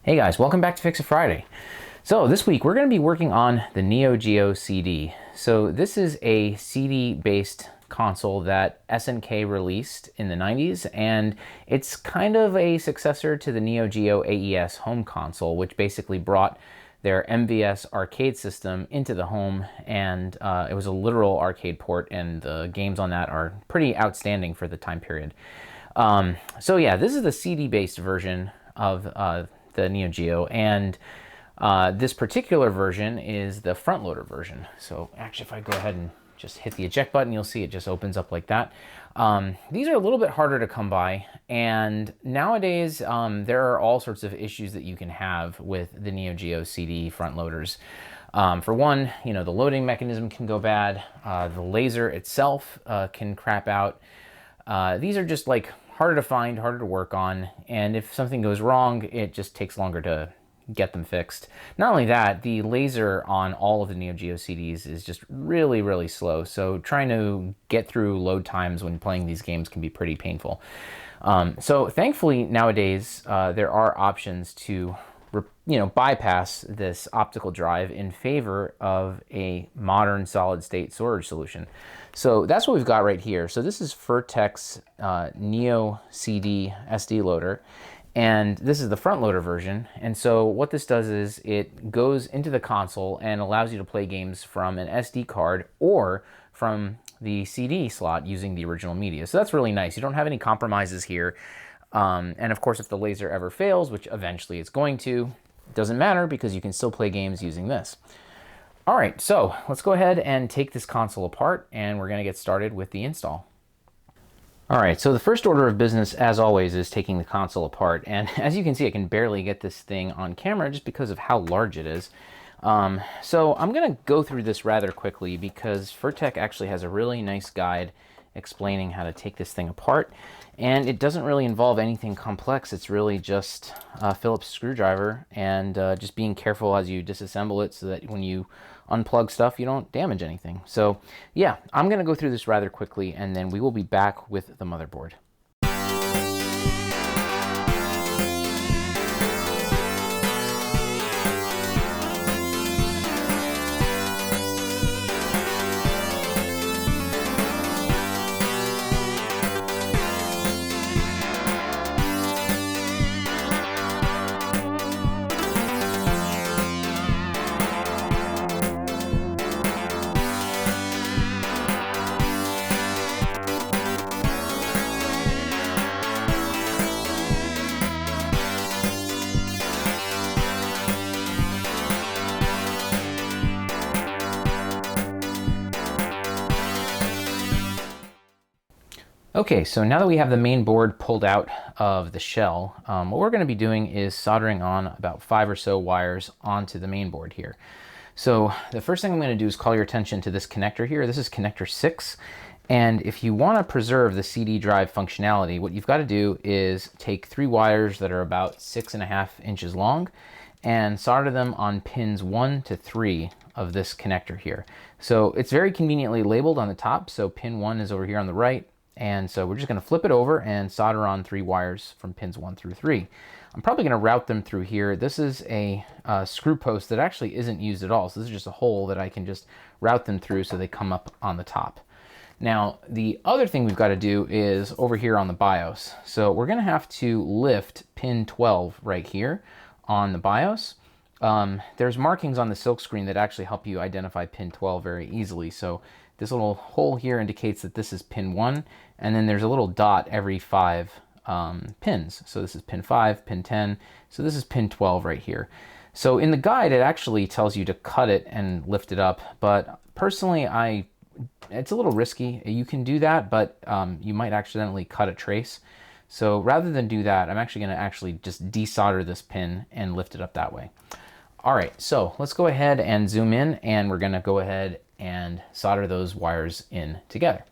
Hey guys, welcome back to Fix It Friday. So this week we're going to be working on the Neo Geo CD. So this is a CD-based console that SNK released in the 90s, and it's kind of a successor to the Neo Geo AES home console, which basically brought their MVS arcade system into the home, and it was a literal arcade port, and the games on that are pretty outstanding for the time period. So yeah, this is the CD-based version of the Neo Geo, and this particular version is the Frontloader version. So actually, if I go ahead and just hit the eject button, you'll see it just opens up like that. These are a little bit harder to come by, and nowadays there are all sorts of issues that you can have with the Neo Geo CD Frontloaders. For one, you know, the loading mechanism can go bad. The laser itself can crap out. These are just like harder to find, harder to work on, and if something goes wrong, it just takes longer to get them fixed. Not only that, the laser on all of the Neo Geo CDs is just really, really slow, so trying to get through load times when playing these games can be pretty painful. So thankfully, nowadays, there are options to bypass this optical drive in favor of a modern solid-state storage solution. So that's what we've got right here. So this is Furtek's Neo CD SD loader, and this is the Frontloader version. And so what this does is it goes into the console and allows you to play games from an SD card or from the CD slot using the original media. So that's really nice. You don't have any compromises here. And of course, if the laser ever fails, which eventually it's going to, it doesn't matter because you can still play games using this. All right, so let's go ahead and take this console apart, and we're going to get started with the install. All right, so the first order of business, as always, is taking the console apart. And as you can see, I can barely get this thing on camera just because of how large it is. So I'm going to go through this rather quickly because Furtek actually has a really nice guide explaining how to take this thing apart. And it doesn't really involve anything complex. It's really just a Phillips screwdriver and just being careful as you disassemble it so that when you unplug stuff, you don't damage anything. So yeah, I'm going to go through this rather quickly, and then we will be back with the motherboard. Okay, so now that we have the main board pulled out of the shell, what we're going to be doing is soldering on about 5 or so wires onto the main board here. So the first thing I'm going to do is call your attention to this connector here. This is connector 6, and if you want to preserve the CD drive functionality, what you've got to do is take 3 wires that are about 6.5 inches long and solder them on pins 1 to 3 of this connector here. So it's very conveniently labeled on the top, so pin 1 is over here on the right. And so we're just going to flip it over and solder on 3 wires from pins 1 through 3. I'm probably going to route them through here. This is a screw post that actually isn't used at all. So this is just a hole that I can just route them through so they come up on the top. Now, the other thing we've got to do is over here on the BIOS. So we're going to have to lift pin 12 right here on the BIOS. There's markings on the silk screen that actually help you identify pin 12 very easily. So this little hole here indicates that this is pin 1, and then there's a little dot every 5 pins. So this is pin 5, pin 10, so this is pin 12 right here. So in the guide, it actually tells you to cut it and lift it up, but personally, it's a little risky. You can do that, but you might accidentally cut a trace. So rather than do that, I'm actually going to just desolder this pin and lift it up that way. All right, so let's go ahead and zoom in, and we're going to go ahead and solder those wires in together.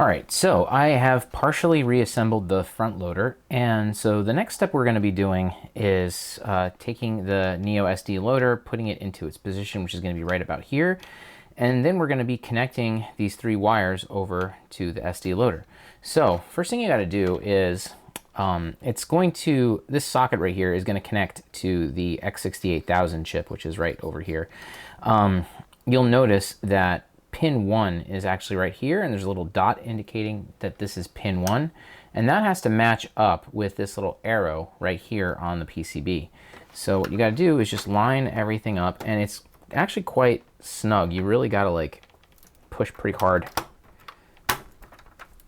All right, so I have partially reassembled the front loader, and so the next step we're going to be doing is taking the Neo SD loader, putting it into its position, which is going to be right about here, and then we're going to be connecting these 3 wires over to the SD loader. So first thing you got to do is this socket right here is going to connect to the X68000 chip, which is right over here. You'll notice that pin 1 is actually right here, and there's a little dot indicating that this is pin 1, and that has to match up with this little arrow right here on the PCB. So what you got to do is just line everything up, and it's actually quite snug. You really got to like push pretty hard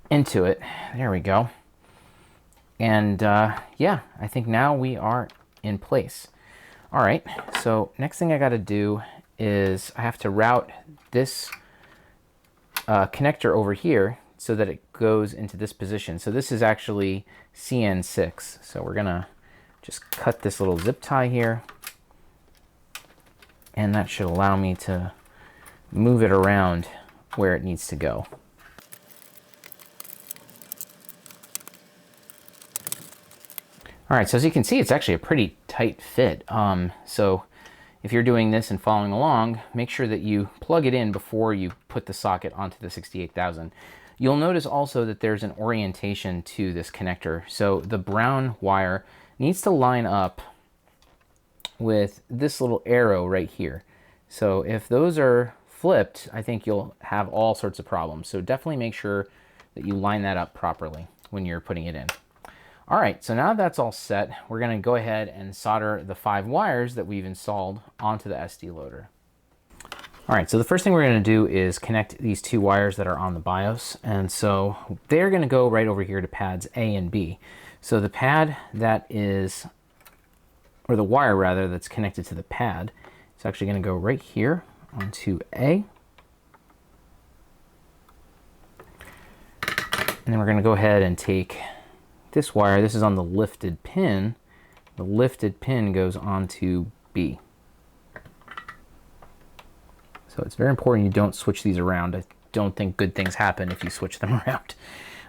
into it. There we go. And yeah, I think now we are in place. All right, so next thing I got to do is I have to route this connector over here so that it goes into this position. So this is actually CN6. So we're gonna just cut this little zip tie here, and that should allow me to move it around where it needs to go. All right, so as you can see, it's actually a pretty tight fit. So if you're doing this and following along, make sure that you plug it in before you put the socket onto the 68000. You'll notice also that there's an orientation to this connector. So the brown wire needs to line up with this little arrow right here. So if those are flipped, I think you'll have all sorts of problems. So definitely make sure that you line that up properly when you're putting it in. All right, so now that's all set, we're going to go ahead and solder the 5 wires that we've installed onto the SD loader. All right, so the first thing we're going to do is connect these 2 wires that are on the BIOS, and so they're going to go right over here to pads A and B. So the pad that is, or the wire rather, that's connected to the pad, it's actually going to go right here onto A. And then we're going to go ahead and take this wire, this is on the lifted pin. The lifted pin goes onto B. So it's very important you don't switch these around. I don't think good things happen if you switch them around.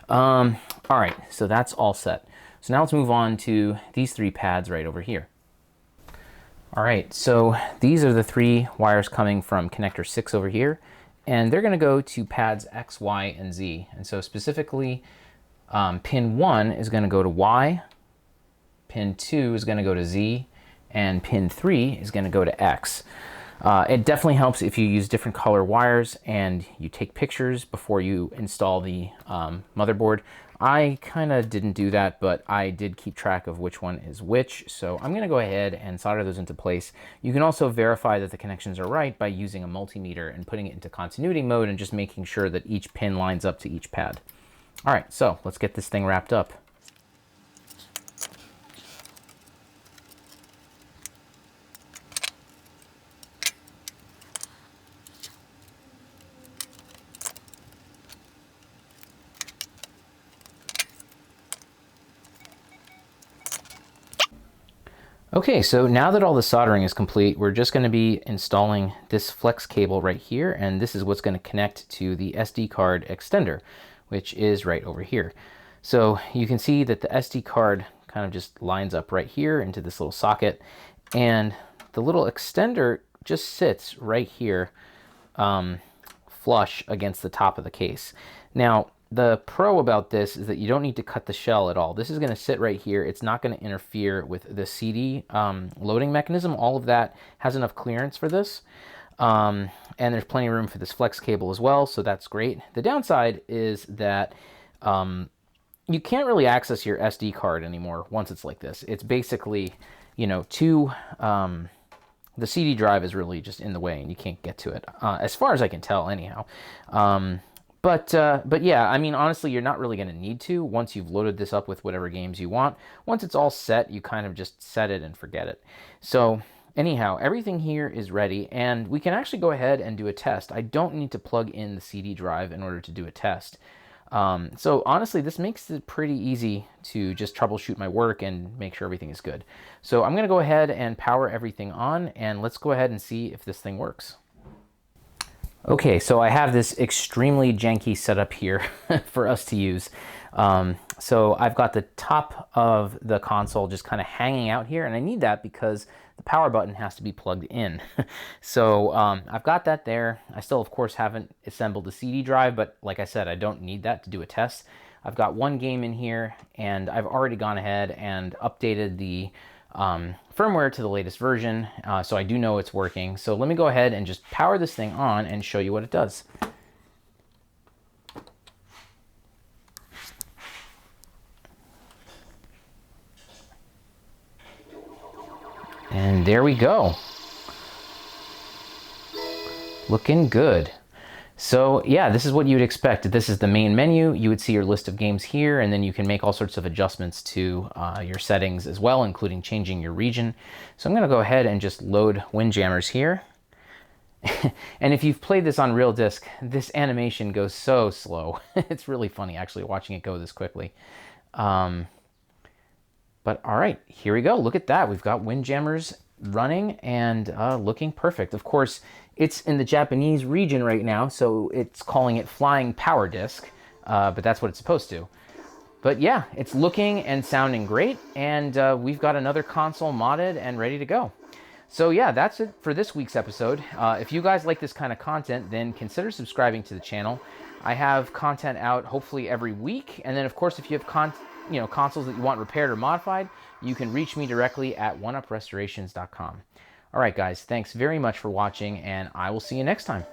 All right, so that's all set. So now let's move on to these 3 pads right over here. All right, so these are the 3 wires coming from connector 6 over here, and they're gonna go to pads X, Y, and Z. And so specifically, pin 1 is going to go to Y, pin 2 is going to go to Z, and pin 3 is going to go to X. It definitely helps if you use different color wires and you take pictures before you install the motherboard. I kind of didn't do that, but I did keep track of which one is which, so I'm going to go ahead and solder those into place. You can also verify that the connections are right by using a multimeter and putting it into continuity mode and just making sure that each pin lines up to each pad. All right, so let's get this thing wrapped up. Okay, so now that all the soldering is complete, we're just going to be installing this flex cable right here, and this is what's going to connect to the SD card extender, which is right over here. So you can see that the SD card kind of just lines up right here into this little socket, and the little extender just sits right here flush against the top of the case. Now, the pro about this is that you don't need to cut the shell at all. This is going to sit right here. It's not going to interfere with the CD loading mechanism. All of that has enough clearance for this. And there's plenty of room for this flex cable as well, so that's great. The downside is that you can't really access your SD card anymore once it's like this. It's basically, you know, the CD drive is really just in the way and you can't get to it, as far as I can tell anyhow. But yeah, I mean, honestly, you're not really going to need to once you've loaded this up with whatever games you want. Once it's all set, you kind of just set it and forget it. So anyhow, everything here is ready, and we can actually go ahead and do a test. I don't need to plug in the CD drive in order to do a test. So honestly, this makes it pretty easy to just troubleshoot my work and make sure everything is good. So I'm going to go ahead and power everything on, and let's go ahead and see if this thing works. Okay, so I have this extremely janky setup here for us to use. So I've got the top of the console just kind of hanging out here, and I need that because the power button has to be plugged in. So I've got that there. I still, of course, haven't assembled the CD drive, but like I said, I don't need that to do a test. I've got one game in here, and I've already gone ahead and updated the firmware to the latest version, so I do know it's working. So let me go ahead and just power this thing on and show you what it does. And there we go. Looking good. So yeah, this is what you'd expect. This is the main menu. You would see your list of games here, and then you can make all sorts of adjustments to your settings as well, including changing your region. So I'm going to go ahead and just load Windjammers here. And if you've played this on real disc, this animation goes so slow. It's really funny actually watching it go this quickly. But all right, here we go. Look at that. We've got Windjammers running and looking perfect. Of course, it's in the Japanese region right now, so it's calling it Flying Power Disc, but that's what it's supposed to. But yeah, it's looking and sounding great, and we've got another console modded and ready to go. So yeah, that's it for this week's episode. If you guys like this kind of content, then consider subscribing to the channel. I have content out hopefully every week, and then of course if you have consoles that you want repaired or modified, you can reach me directly at oneuprestorations.com. All right, guys, thanks very much for watching, and I will see you next time.